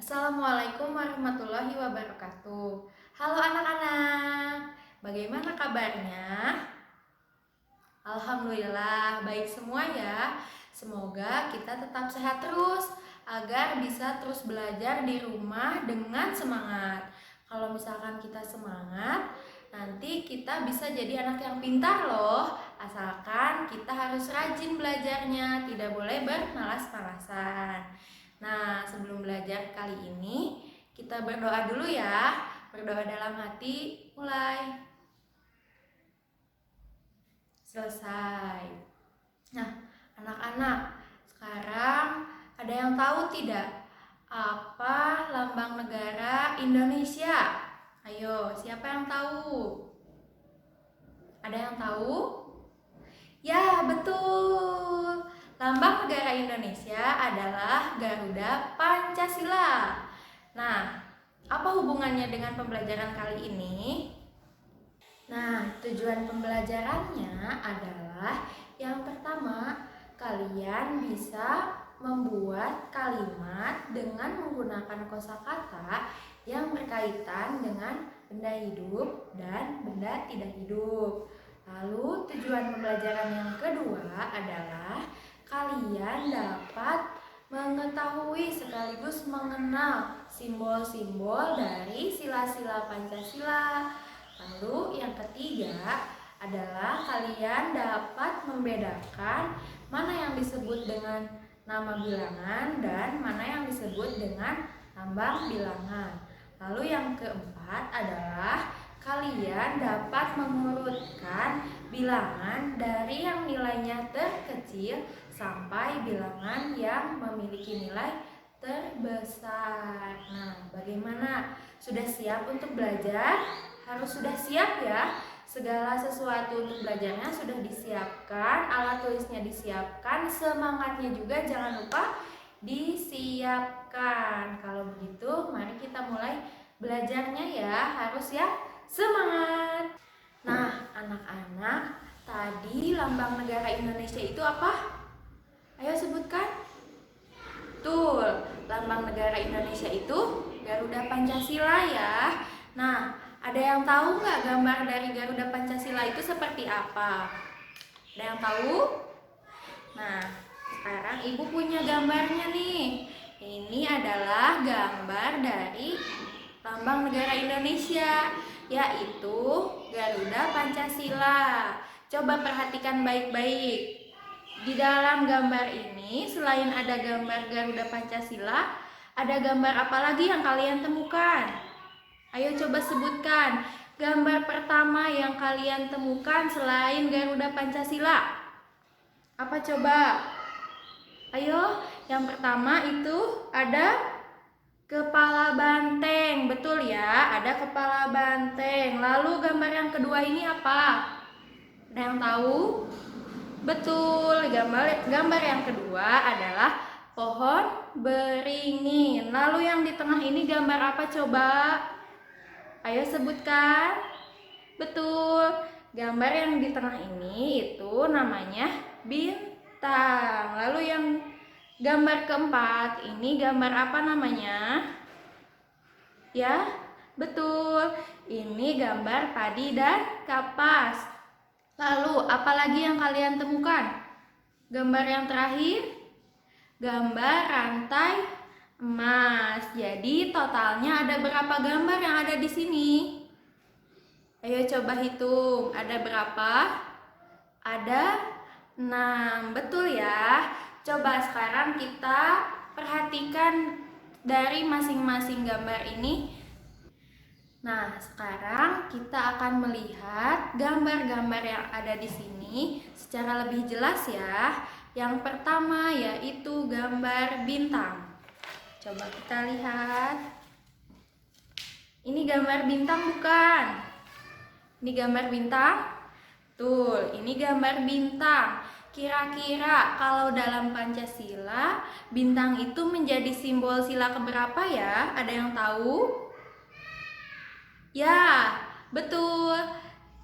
Assalamualaikum warahmatullahi wabarakatuh. Halo anak-anak, bagaimana kabarnya? Alhamdulillah, baik semua ya. Semoga kita tetap sehat terus agar bisa terus belajar di rumah dengan semangat. Kalau misalkan kita semangat, nanti kita bisa jadi anak yang pintar loh. Asalkan kita harus rajin belajarnya, tidak boleh bermalas-malasan. Nah, sebelum belajar kali ini, kita berdoa dulu ya. Berdoa dalam hati, mulai. Selesai. Nah, anak-anak, sekarang ada yang tahu tidak apa lambang negara Indonesia? Ayo, siapa yang tahu? Ada yang tahu? Ya, betul. Lambang negara Indonesia adalah Garuda Pancasila. Nah, apa hubungannya dengan pembelajaran kali ini? Nah, tujuan pembelajarannya adalah yang pertama, kalian bisa membuat kalimat dengan menggunakan kosakata yang berkaitan dengan benda hidup dan benda tidak hidup. Lalu tujuan pembelajaran yang kedua adalah kalian dapat mengetahui sekaligus mengenal simbol-simbol dari sila-sila Pancasila. Lalu yang ketiga adalah kalian dapat membedakan mana yang disebut dengan nama bilangan dan mana yang disebut dengan lambang bilangan. Lalu yang keempat adalah kalian dapat mengurutkan bilangan dari yang nilainya terkecil sampai bilangan yang memiliki nilai terbesar. Nah, bagaimana? Sudah siap untuk belajar? Harus sudah siap ya. Segala sesuatu untuk belajarnya sudah disiapkan, alat tulisnya disiapkan, semangatnya juga jangan lupa disiapkan. Kalau begitu, mari kita mulai belajarnya ya. Harus ya, semangat. Nah, anak-anak, tadi lambang negara Indonesia itu apa? Ayo sebutkan. Betul, lambang negara Indonesia itu Garuda Pancasila ya. Nah, ada yang tahu nggak gambar dari Garuda Pancasila itu seperti apa? Ada yang tahu? Nah, sekarang ibu punya gambarnya nih. Ini adalah gambar dari lambang negara Indonesia, yaitu Garuda Pancasila. Coba perhatikan baik-baik. Di dalam gambar ini, selain ada gambar Garuda Pancasila, ada gambar apa lagi yang kalian temukan? Ayo coba sebutkan gambar pertama yang kalian temukan selain Garuda Pancasila. Apa coba? Ayo, yang pertama itu ada kepala banteng. Betul ya, ada kepala banteng. Lalu gambar yang kedua ini apa? Ada yang tahu? Betul, gambar yang kedua adalah pohon beringin. Lalu yang di tengah ini gambar apa coba? Ayo sebutkan. Betul, gambar yang di tengah ini itu namanya bintang. Lalu yang gambar keempat ini gambar apa namanya? Ya, betul. Ini gambar padi dan kapas. Lalu, apalagi yang kalian temukan? Gambar yang terakhir, gambar rantai emas. Jadi, totalnya ada berapa gambar yang ada di sini? Ayo coba hitung, ada berapa? Ada 6, betul ya. Coba sekarang kita perhatikan dari masing-masing gambar ini. Nah, sekarang kita akan melihat gambar-gambar yang ada di sini secara lebih jelas ya. Yang pertama yaitu gambar bintang. Coba kita lihat. Ini gambar bintang bukan? Ini gambar bintang? Tuh, ini gambar bintang. Kira-kira kalau dalam Pancasila, bintang itu menjadi simbol sila keberapa ya? Ada yang tahu? Ya, betul.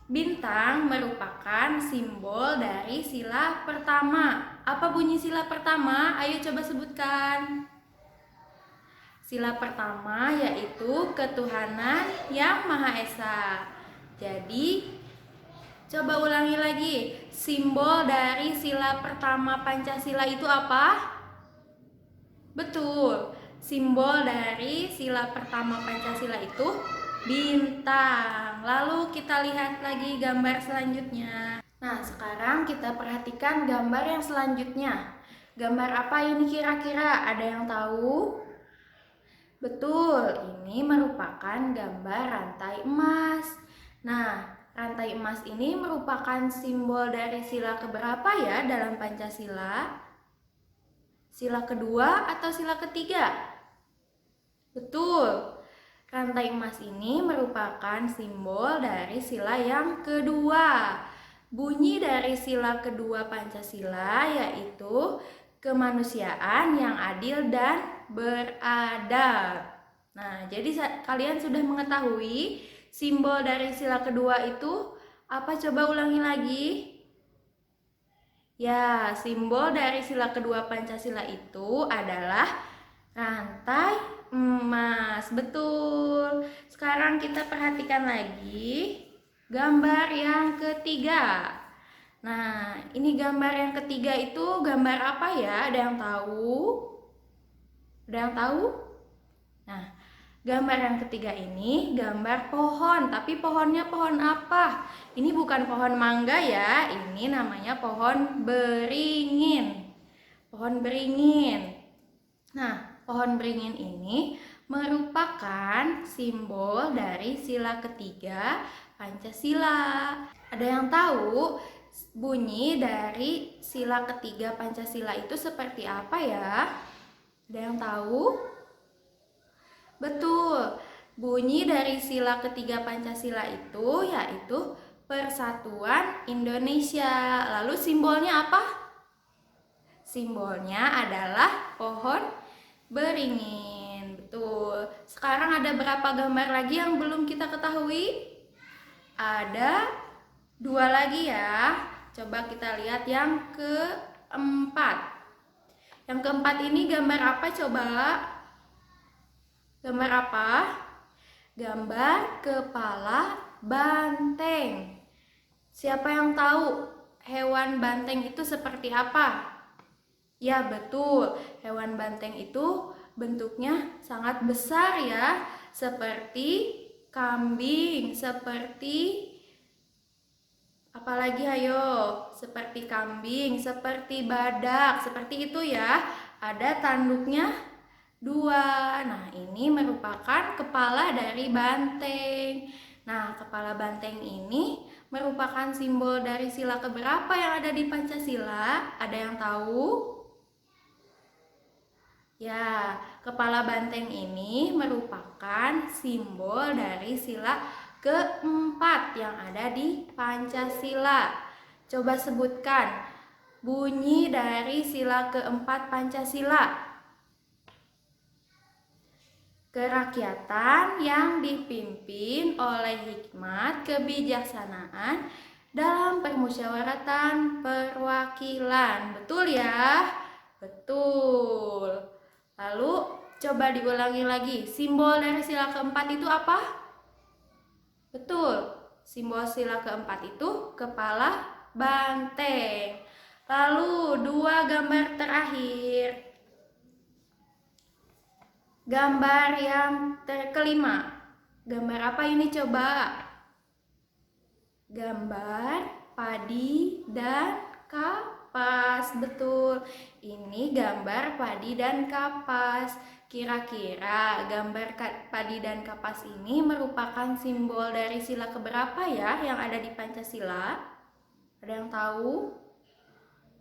Bintang merupakan simbol dari sila pertama. Apa bunyi sila pertama? Ayo coba sebutkan. Sila pertama yaitu ketuhanan yang Maha Esa. Jadi, coba ulangi lagi. Simbol dari sila pertama Pancasila itu apa? Betul. Simbol dari sila pertama Pancasila itu bintang. Lalu kita lihat lagi gambar selanjutnya. Nah, sekarang kita perhatikan gambar yang selanjutnya. Gambar apa ini kira-kira? Ada yang tahu? Betul, ini merupakan gambar rantai emas. Nah, rantai emas ini merupakan simbol dari sila keberapa ya dalam Pancasila? Sila kedua atau sila ketiga? Betul. Rantai emas ini merupakan simbol dari sila yang kedua. Bunyi dari sila kedua Pancasila yaitu kemanusiaan yang adil dan beradab. Nah, jadi kalian sudah mengetahui simbol dari sila kedua itu apa? Coba ulangi lagi. Ya, simbol dari sila kedua Pancasila itu adalah rantai emas. Betul. Sekarang kita perhatikan lagi gambar yang ketiga. Nah, ini gambar yang ketiga itu gambar apa ya? Ada yang tahu? Ada yang tahu? Nah, gambar yang ketiga ini gambar pohon, tapi pohonnya pohon apa? Ini bukan pohon mangga ya, ini namanya pohon beringin. Pohon beringin. Nah, pohon beringin ini merupakan simbol dari sila ketiga Pancasila. Ada yang tahu bunyi dari sila ketiga Pancasila itu seperti apa ya? Ada yang tahu? Betul, bunyi dari sila ketiga Pancasila itu yaitu Persatuan Indonesia. Lalu simbolnya apa? Simbolnya adalah pohon beringin. Betul. Sekarang ada berapa gambar lagi yang belum kita ketahui? Ada 2 lagi ya. Coba kita lihat yang keempat. Yang keempat ini gambar apa coba? Gambar apa? Gambar kepala banteng. Siapa yang tahu hewan banteng itu seperti apa? Ya, betul. Hewan banteng itu bentuknya sangat besar ya, seperti kambing, seperti apalagi ayo? Seperti kambing, seperti badak, seperti itu ya. Ada tanduknya 2. Nah, ini merupakan kepala dari banteng. Nah, kepala banteng ini merupakan simbol dari sila keberapa yang ada di Pancasila? Ada yang tahu? Ya, kepala banteng ini merupakan simbol dari sila keempat yang ada di Pancasila. Coba sebutkan bunyi dari sila keempat Pancasila. Kerakyatan yang dipimpin oleh hikmat kebijaksanaan dalam permusyawaratan perwakilan. Betul ya? Betul. Lalu coba diulangi lagi. Simbol dari sila keempat itu apa? Betul. Simbol sila keempat itu kepala banteng. Lalu 2 gambar terakhir. Gambar yang kelima. Gambar apa ini coba? Gambar padi dan kapas. Betul. Ini gambar padi dan kapas. Kira-kira gambar padi dan kapas ini merupakan simbol dari sila keberapa ya yang ada di Pancasila? Ada yang tahu?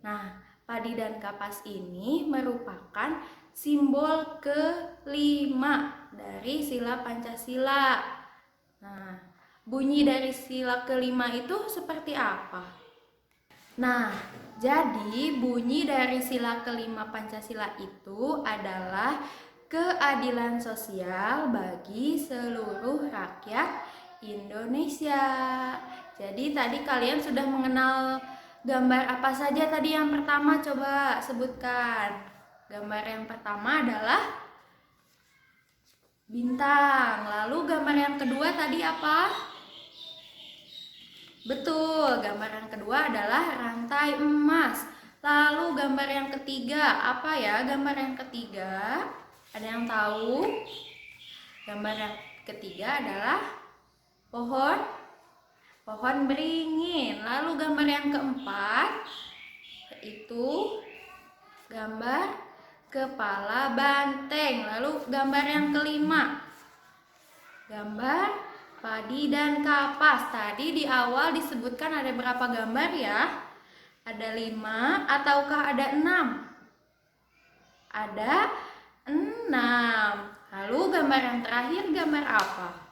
Nah, padi dan kapas ini merupakan simbol kelima dari sila Pancasila. Nah, bunyi dari sila kelima itu seperti apa? Nah, jadi bunyi dari sila kelima Pancasila itu adalah keadilan sosial bagi seluruh rakyat Indonesia. Jadi tadi kalian sudah mengenal gambar apa saja tadi yang pertama? Coba sebutkan. Gambar yang pertama adalah bintang. Lalu gambar yang kedua tadi apa? Betul, gambar yang kedua adalah rantai emas. Lalu gambar yang ketiga, apa ya gambar yang ketiga? Ada yang tahu? Gambar yang ketiga adalah pohon beringin. Lalu gambar yang keempat yaitu gambar kepala banteng. Lalu gambar yang kelima, gambar padi dan kapas. Tadi di awal disebutkan ada berapa gambar ya? Ada 5 ataukah ada 6? Ada 6. Lalu gambar yang terakhir gambar apa?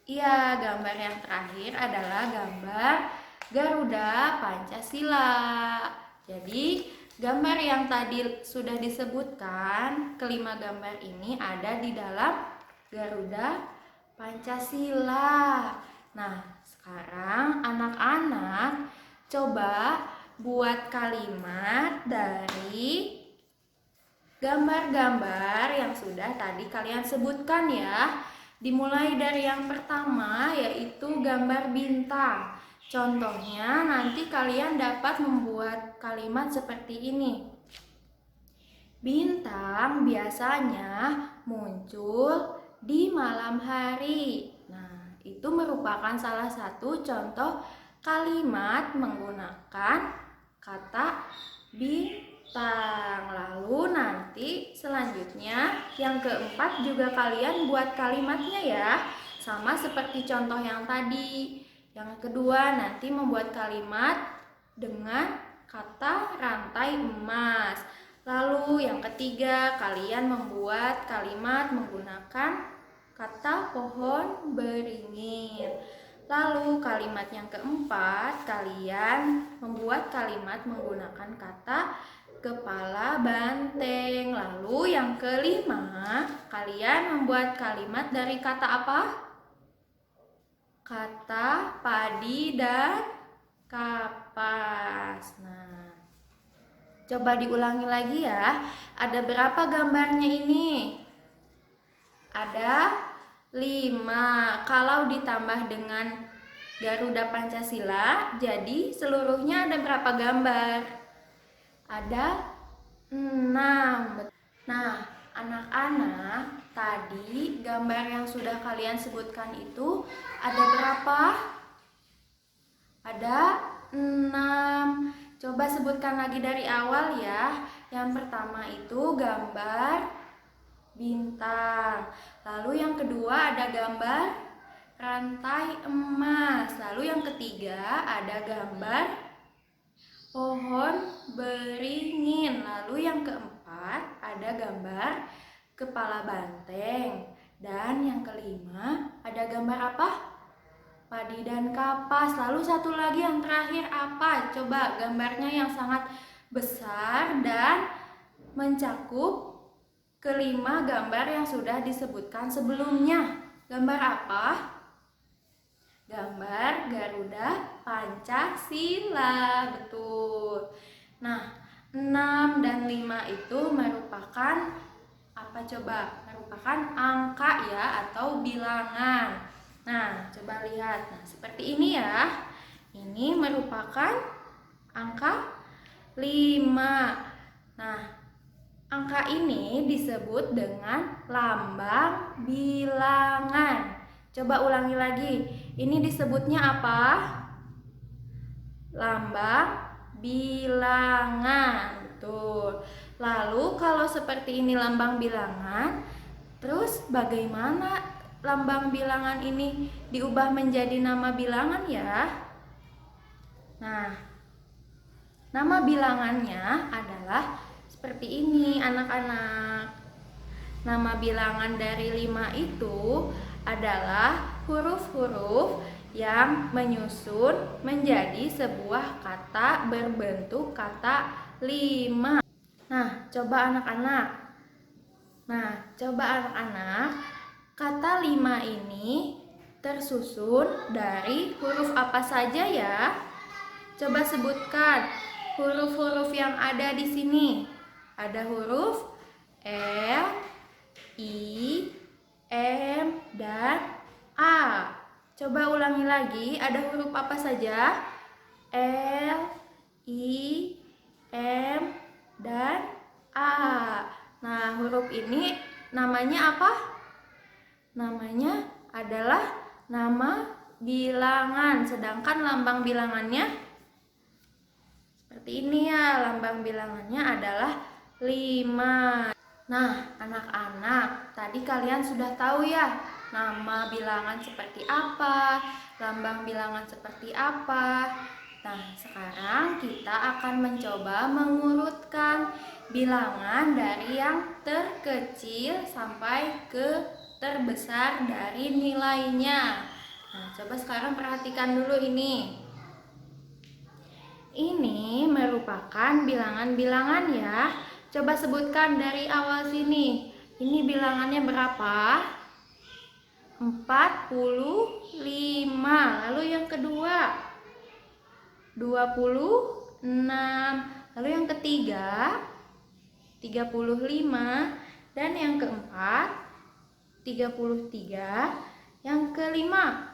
Iya, gambar yang terakhir adalah gambar Garuda Pancasila. Jadi gambar yang tadi sudah disebutkan, kelima gambar ini ada di dalam Garuda Pancasila. Nah, sekarang anak-anak coba buat kalimat dari gambar-gambar yang sudah tadi kalian sebutkan ya. Dimulai dari yang pertama yaitu gambar bintang. Contohnya nanti kalian dapat membuat kalimat seperti ini. Bintang biasanya muncul di malam hari. Nah, itu merupakan salah satu contoh kalimat menggunakan kata bintang. Lalu nanti selanjutnya yang keempat juga kalian buat kalimatnya ya, sama seperti contoh yang tadi. Yang kedua nanti membuat kalimat dengan kata rantai emas. Lalu yang ketiga kalian membuat kalimat menggunakan kata pohon beringin. Lalu kalimat yang keempat kalian membuat kalimat menggunakan kata kepala banteng. Lalu yang kelima kalian membuat kalimat dari kata apa? Kata padi dan kapas. Nah, coba diulangi lagi ya. Ada berapa gambarnya ini? Ada 5. Kalau ditambah dengan Garuda Pancasila, jadi seluruhnya ada berapa gambar? Ada 6. Nah, anak-anak, tadi gambar yang sudah kalian sebutkan itu ada berapa? Ada 6. Coba sebutkan lagi dari awal ya. Yang pertama itu gambar bintang. Lalu yang kedua ada gambar rantai emas. Lalu yang ketiga ada gambar pohon beringin. Lalu yang keempat ada gambar kepala banteng. Dan yang kelima ada gambar apa? Padi dan kapas. Lalu satu lagi yang terakhir apa? Coba gambarnya yang sangat besar dan mencakup kelima gambar yang sudah disebutkan sebelumnya. Gambar apa? Gambar Garuda Pancasila. Betul. Nah, 6 dan 5 itu merupakan apa coba? Merupakan angka ya atau bilangan. Nah, coba lihat. Nah, seperti ini ya. Ini merupakan angka 5. Nah, angka ini disebut dengan lambang bilangan. Coba ulangi lagi. Ini disebutnya apa? Lambang bilangan. Betul. Lalu kalau seperti ini lambang bilangan, terus bagaimana lambang bilangan ini diubah menjadi nama bilangan ya? Nah, nama bilangannya adalah seperti ini anak-anak. Nama bilangan dari 5 itu adalah huruf-huruf yang menyusun menjadi sebuah kata berbentuk kata 5. Nah, coba anak-anak, kata 5 ini tersusun dari huruf apa saja ya? Coba sebutkan huruf-huruf yang ada di sini. Ada huruf L, I, M, dan A. Coba ulangi lagi, ada huruf apa saja? L, I, M, dan A. Nah, huruf ini namanya apa? Namanya adalah nama bilangan, sedangkan lambang bilangannya seperti ini ya, lambang bilangannya adalah 5. Nah, anak-anak, tadi kalian sudah tahu ya nama bilangan seperti apa, lambang bilangan seperti apa. Nah, sekarang kita akan mencoba mengurutkan bilangan dari yang terkecil sampai ke terbesar dari nilainya. Nah, coba sekarang perhatikan dulu ini. Ini merupakan bilangan-bilangan ya. Coba sebutkan dari awal sini. Ini bilangannya berapa? 45. Lalu yang kedua 26. Lalu yang ketiga 35. Dan yang keempat 33. Yang kelima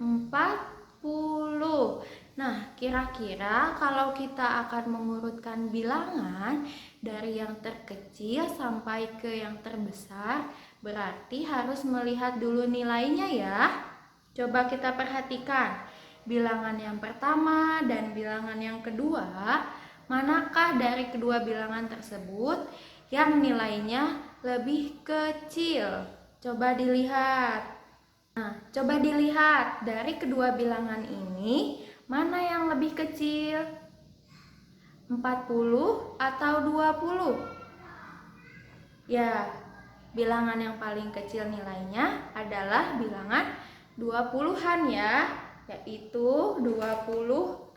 40. Nah, kira-kira kalau kita akan mengurutkan bilangan dari yang terkecil sampai ke yang terbesar, berarti harus melihat dulu nilainya ya. Coba kita perhatikan bilangan yang pertama dan bilangan yang kedua. Manakah dari kedua bilangan tersebut yang nilainya lebih kecil? Coba dilihat. Nah, coba dilihat dari kedua bilangan ini, mana yang lebih kecil? 40 atau 20? Ya, bilangan yang paling kecil nilainya adalah bilangan 20-an ya, yaitu 26.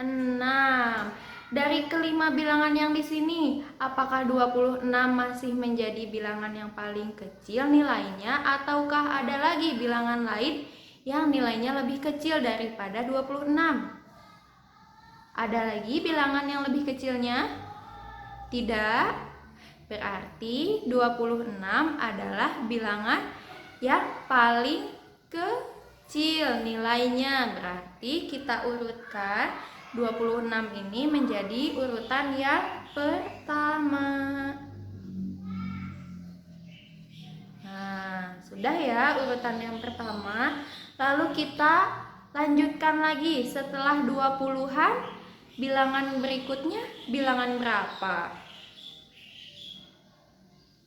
Dari kelima bilangan yang di sini, apakah 26 masih menjadi bilangan yang paling kecil nilainya, ataukah ada lagi bilangan lain yang nilainya lebih kecil daripada 26? Ada lagi bilangan yang lebih kecilnya? Tidak. Berarti 26 adalah bilangan yang paling kecil nilainya. Berarti kita urutkan 26 ini menjadi urutan yang pertama. Nah, sudah ya urutan yang pertama. Lalu kita lanjutkan lagi setelah 20-an. Bilangan berikutnya bilangan berapa?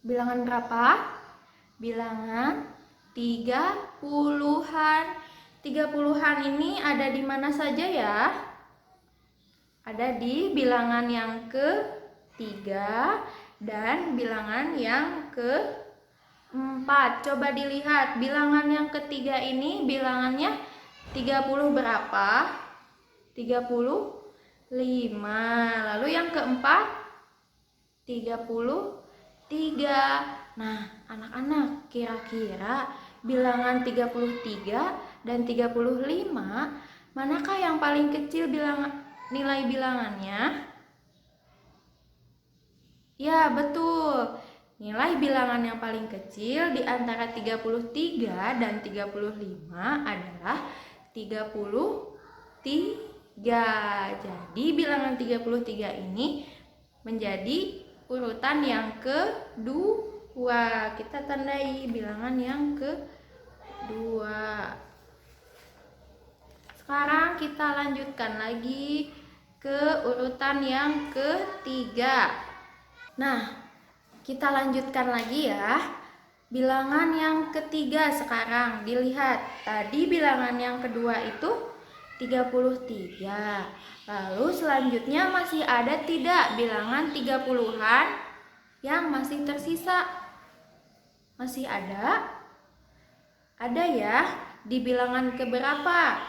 Bilangan berapa? Bilangan 30-an. 30-an ini ada di mana saja ya? Ada di bilangan yang ketiga dan bilangan yang keempat. Coba dilihat bilangan yang ketiga ini bilangannya 30 berapa? 35. Lalu yang keempat 33. Nah, anak-anak, kira-kira bilangan 33 dan 35 manakah yang paling kecil nilai bilangannya? Ya, betul. Nilai bilangan yang paling kecil di antara 33 dan 35 adalah 33. Jadi bilangan 33 ini menjadi urutan yang kedua. Kita tandai bilangan yang kedua. Sekarang kita lanjutkan lagi ke urutan yang ketiga. Nah, kita lanjutkan lagi ya. Bilangan yang ketiga sekarang dilihat. Tadi bilangan yang kedua itu 33. Lalu selanjutnya masih ada tidak bilangan 30-an yang masih tersisa? Masih ada? Ada ya. Di bilangan keberapa?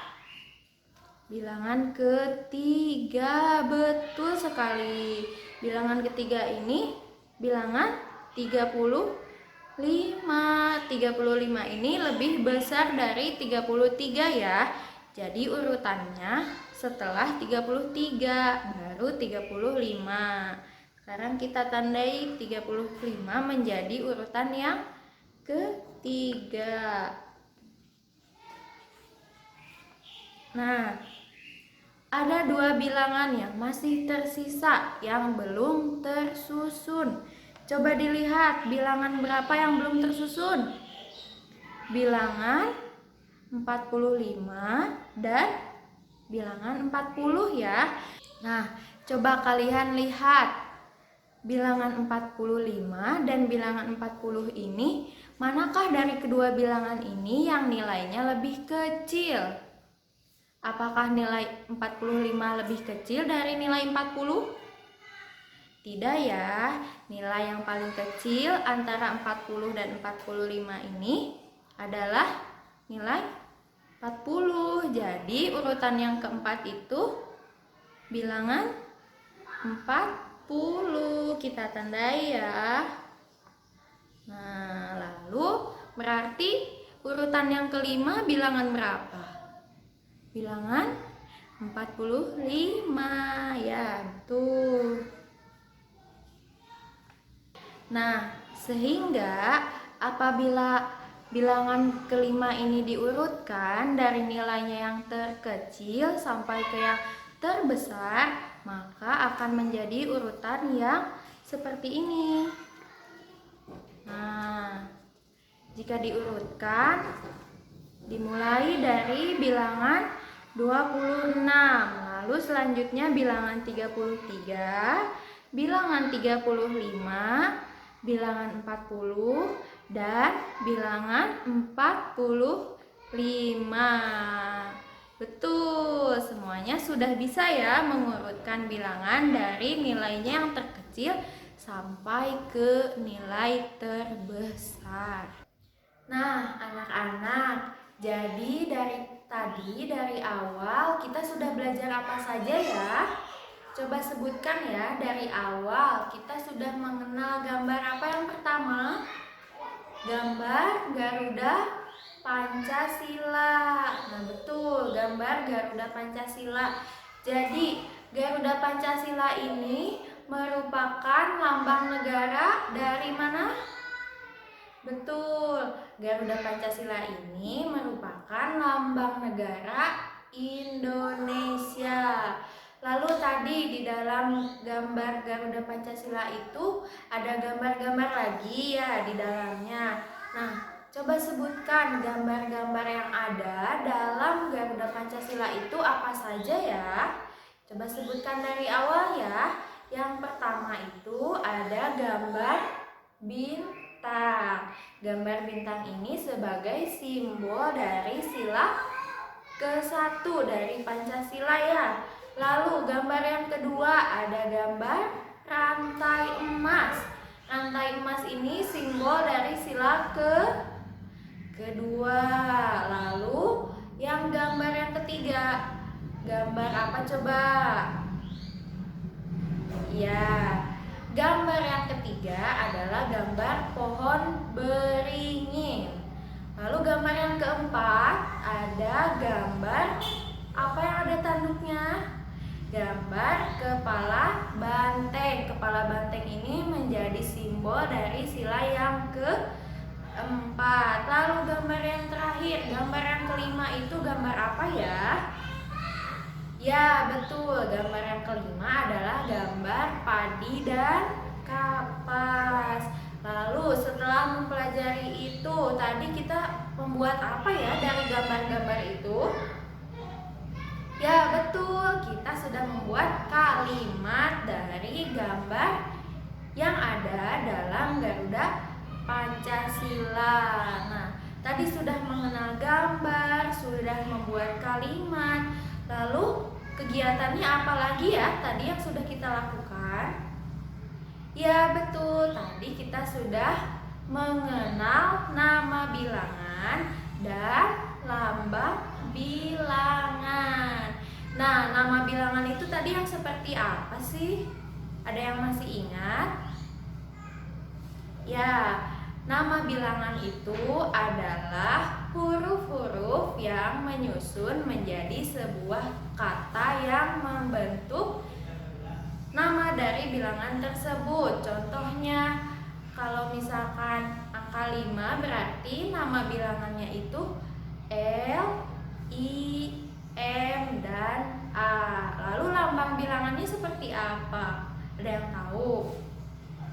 Bilangan ketiga, betul sekali. Bilangan ketiga ini bilangan 35. 35 ini lebih besar dari 33 ya. Jadi urutannya setelah 33 baru 35. Sekarang kita tandai 35 menjadi urutan yang ketiga. Nah, ada 2 bilangan yang masih tersisa yang belum tersusun. Coba dilihat bilangan berapa yang belum tersusun. Bilangan 45 dan bilangan 40 ya. Nah, coba kalian lihat bilangan 45 dan bilangan 40 ini, manakah dari kedua bilangan ini yang nilainya lebih kecil? Apakah nilai 45 lebih kecil dari nilai 40? Tidak ya, nilai yang paling kecil antara 40 dan 45 ini adalah nilai 40. Jadi urutan yang keempat itu bilangan 40. Kita tandai ya. Nah, lalu berarti urutan yang kelima bilangan berapa? Bilangan 45 ya, betul. Nah, sehingga apabila bilangan kelima ini diurutkan dari nilainya yang terkecil sampai ke yang terbesar, maka akan menjadi urutan yang seperti ini. Nah, jika diurutkan, dimulai dari bilangan 26, lalu selanjutnya bilangan 33, bilangan 35, bilangan 40, dan bilangan 45. Betul, semuanya sudah bisa ya mengurutkan bilangan dari nilainya yang terkecil sampai ke nilai terbesar. Nah, anak-anak, jadi dari awal kita sudah belajar apa saja ya? Coba sebutkan ya, dari awal kita sudah mengenal gambar apa yang pertama? Gambar Garuda Pancasila. Nah, betul, gambar Garuda Pancasila. Jadi, Garuda Pancasila ini merupakan lambang negara dari mana? Betul, Garuda Pancasila ini merupakan lambang negara Indonesia. Lalu tadi di dalam gambar Garuda Pancasila itu ada gambar-gambar lagi ya di dalamnya. Nah, coba sebutkan gambar-gambar yang ada dalam Garuda Pancasila itu apa saja ya? Coba sebutkan dari awal ya. Yang pertama itu ada gambar bintang. Gambar bintang ini sebagai simbol dari sila ke-1 dari Pancasila ya. Lalu gambar yang kedua ada gambar rantai emas. Rantai emas ini simbol dari sila kedua. Lalu yang gambar yang ketiga, gambar apa coba? Ya, gambar yang ketiga adalah gambar pohon beringin. Lalu gambar yang keempat ada gambar apa yang ada tanduknya? Gambar kepala banteng. Kepala banteng ini menjadi simbol dari sila yang keempat. Lalu gambar yang terakhir, gambar yang kelima itu gambar apa ya? Ya, betul. Gambar yang kelima adalah gambar padi dan kapas. Lalu setelah mempelajari itu, tadi kita membuat apa ya dari gambar-gambar itu? Ya, betul. Kita sudah membuat kalimat dari gambar yang ada dalam Garuda Pancasila. Nah, tadi sudah mengenal gambar, sudah membuat kalimat. Lalu kegiatannya apa lagi ya tadi yang sudah kita lakukan? Ya, betul. Tadi kita sudah mengenal nama bilangan dan lambang bilangan. Nah, nama bilangan itu tadi yang seperti apa sih? Ada yang masih ingat? Ya, nama bilangan itu adalah huruf-huruf yang menyusun menjadi sebuah kata yang membentuk nama dari bilangan tersebut. Contohnya, kalau misalkan angka angka 5 berarti nama bilangannya itu L, I, M, dan A. Lalu lambang bilangannya seperti apa? Ada yang tahu?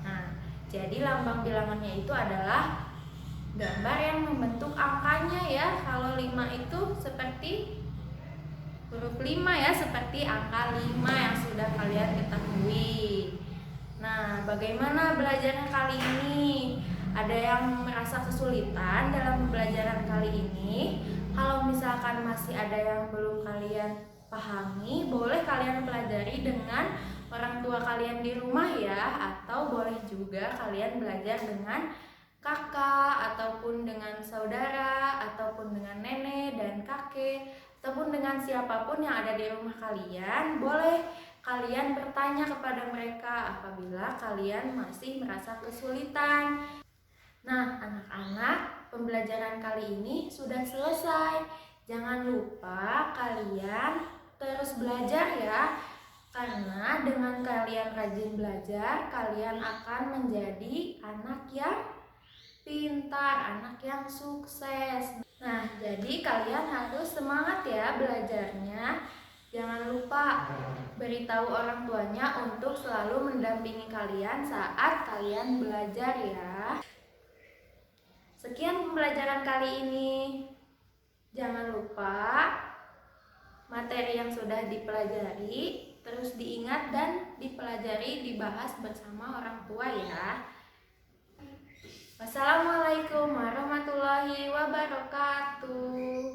Nah, jadi lambang bilangannya itu adalah gambar yang membentuk angkanya ya. Kalau 5 itu seperti huruf 5 ya, seperti angka 5 yang sudah kalian ketahui. Nah, bagaimana belajarnya kali ini? Ada yang merasa kesulitan dalam pembelajaran kali ini? Kalau misalkan masih ada yang belum kalian pahami, boleh kalian pelajari dengan orang tua kalian di rumah ya, atau boleh juga kalian belajar dengan kakak, ataupun dengan saudara, ataupun dengan nenek dan kakek, ataupun dengan siapapun yang ada di rumah kalian. Boleh kalian bertanya kepada mereka apabila kalian masih merasa kesulitan. Nah, anak-anak, pembelajaran kali ini sudah selesai. Jangan lupa kalian terus belajar ya, karena dengan kalian rajin belajar, kalian akan menjadi anak yang pintar, anak yang sukses. Nah, jadi kalian harus semangat ya belajarnya. Jangan lupa beritahu orang tuanya untuk selalu mendampingi kalian saat kalian belajar ya. Sekian pembelajaran kali ini. Jangan lupa materi yang sudah dipelajari terus diingat dan dipelajari, dibahas bersama orang tua ya. Wassalamualaikum warahmatullahi wabarakatuh.